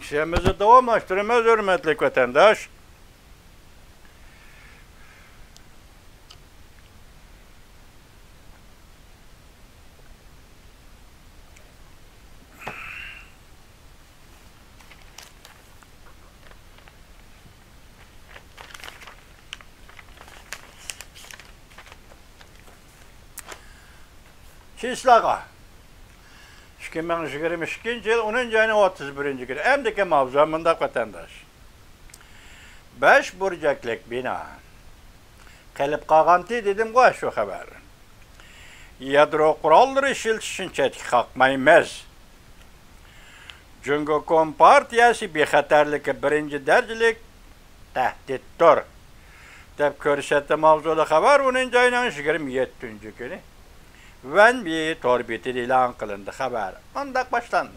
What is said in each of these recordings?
İşimizi davamlaştırmaz hürmetli vatandaş. Çislağa. 2022 yıl 10. ayının 31. günü. Emdeki mavzumunda vatandaş. 5 burcaklık bina. Kelip qağantı dedim qoy şu haber. Yadro kuralları işiltişin çetki kalkmaymaz. Çünkü Kompartiyası bexatarlıkı birinci derecelik tehdittir. Dep körsetdi mavzulu haber 10. ayının 27. günü. Ven bir torbiti ilan kılındı haber. Ondak başlandı.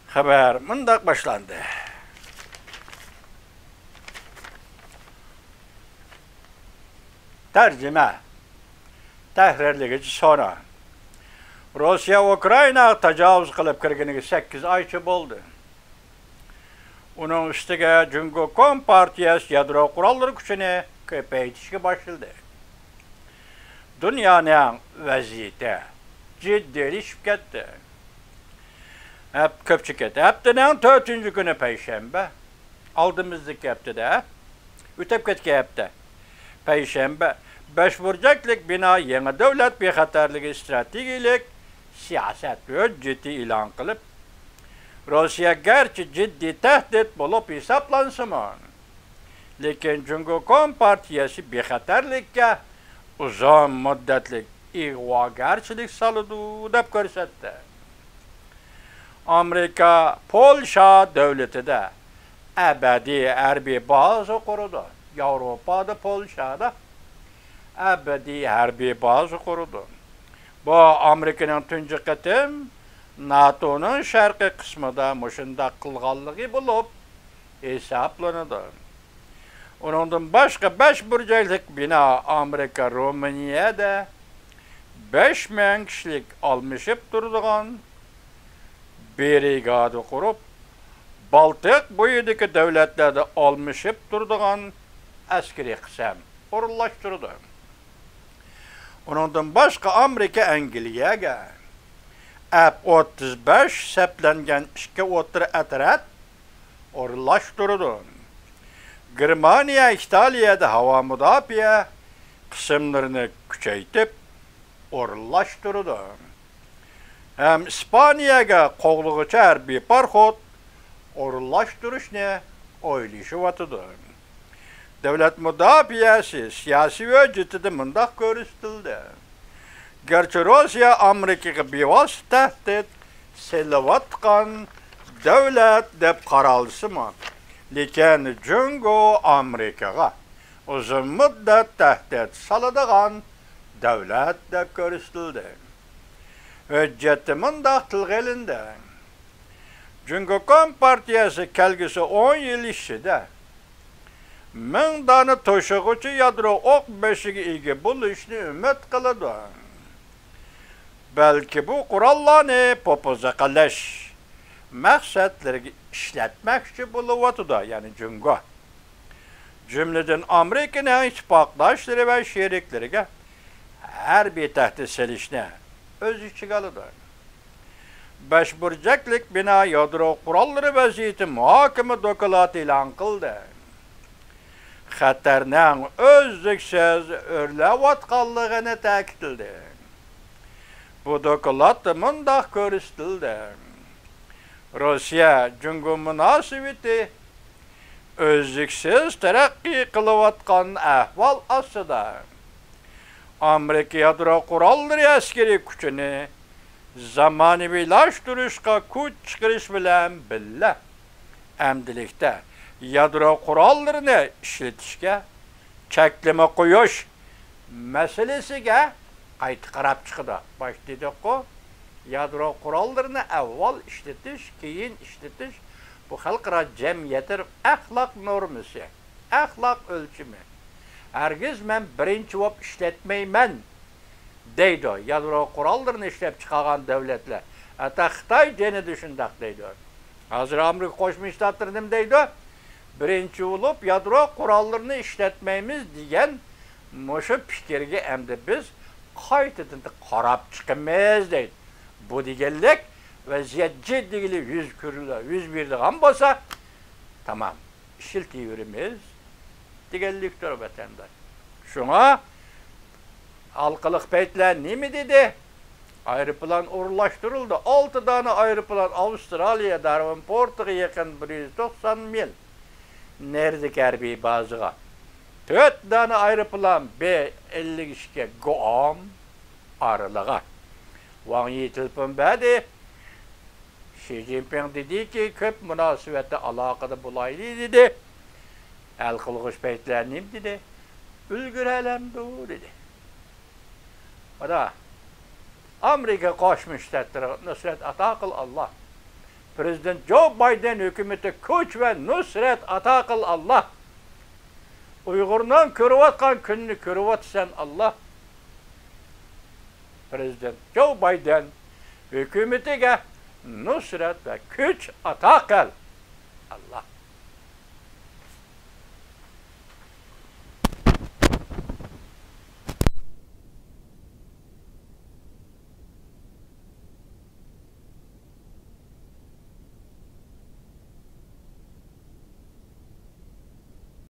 Haber mundak başlandı. Tercüme. Tahrirligici sonra. Rusya Ukrayna tecavüz kılıp kirginiga 8 ayçı boldu. Onun üstüge Cumhuriyet Kompartiyası yadro kuralları küçüğünü köpeytişe başladı. Dünyanın vaziyeti ciddileşip gitti. Hep köpçük etti. Heptinin 4. günü Perşembe. Aldığımızdaki hepte ütep ketki hepte. Perşembe. 5 burcaklık bina yeni devlet bexatarlığı stratejilik siyaset ve ciddi ilan kılıp Rusya gerçi ciddi tehdit bulup hesaplansıman. Lekin Cumhuriyet Kompartiyası bexatarlıkka uzun müddetlik ig'vogarchilik salıdı deb ko'rsatdi. Amerika Polsha davlatida abadiy harbiy baza qurdi. Yevropada Polshada abadiy harbiy baza qurdi. Bu Amerikaning tunji qatim NATO'nun sharqiy qismida mushunda qilganligi bo'lib hesaplanadi. Ondan başka 5 burcaklık bina Amerika Rumaniyada 5.000 kişilik almışıp durduğun brigadı kurup Baltık boyudaki devletlerde almışıp durduğun askeri kısım orullaştırdı. Ondan başka Amerika Angliyaga F-35 seplengen 2 otur atrat orullaştırdı. Germaniya, İtalya'da hava müdafiə kısımlarını küçeytip orlaştırdı. Hem İspanya'ya qoğluğucu hərbi parxod orlaştırışını oylayışı vatıdı. Devlet müdafiəsi siyasi ve ciddi mındaq görüstüldü. Gerçi Rusya Amerika'ya bivas tehdit selavatkan devlet dep qaralысы mı? Lekin Cumhuriyet Amerikaga uzun müddet tehdit salıdığan devlet dep görüstüldü. Hücceti mındaq tilg'ilindi. Cumhuriyet Kompartiyası kelgisi 10 yıl içinde 1000 dana toşuğucu yadro ok beşigi igi buluşunu ümit kılıdı. Belki bu kurallarını popozakalaş məqsədləri işlətmək üçün buluvatıda, yani Cumhuriyet. Cümleden Amerika'nın ittifaqdaşları ve şerikleri her bir tehdit selişine öz işgalıdır. 5 burcaklık bina yadro kuralları vaziyeti muhakeme dokulatı ilan kıldı. Xatarның özlüksüz örləvatqanlığını təkidildi. Bu dokulat mındaq görüstüldü. Rusya Cumhuriyet münasibeti özlüksüz terakki kılıvatkan ahval asıda. Amerika yadro kuralları askeri küçünü zamanıvilaştırışqa kuch çıkırış bilen billa emdilikte yadro kurallarını işletişke çekleme koyuş meselesiga qayta qarab çıkıda. Başladık o. Yadro kurallarını evvel işletiş, keyin işletiş bu halkara cemiyetin ahlak normisi, ahlak ölçümü. Hergiz men birinci bolup işletmeymen deydi. Yadro kurallarını işlep çıkaran devletler. Hatta Xitay gene düşündak deydi. Hazır Amerika Koşmuş Ştatları deydi. Birinci bolup yadro kurallarını işletmeyimiz diyen muşu fikirge emdi biz qaytadan qarab chiqamiz deydi. Bu deganlik vaziyat jiddiyli yüz berdigan bo'lsa, tamam, ishiltiyveramiz deganlikdir vatandaş. Şuna halkılık peytler nemi dedi? Aeroplan uğurlaştırıldı. 6 tane aeroplan Avustralya, Darwinport'a yakın 190 mil. Nerede Hərbi bazığa? 4 tane aeroplan B-52 Guam arılığa. Wang Yi telefon verdi. Xi Jinping dedi ki köp münasebette alakada bulaydı dedi. El kılgış peytler nemi dedi? Ülgürelim bu dedi. O da Amerika Koşmuş Ştatları nusret ata kıl Allah. Prezident Joe Biden hükümeti güç ve nusret ata kıl Allah. Uygur'dan körüvatkan gününü körüvat sen Allah. Prezident Joe Biden hükümetine nusret ve güç ata kıl Allah.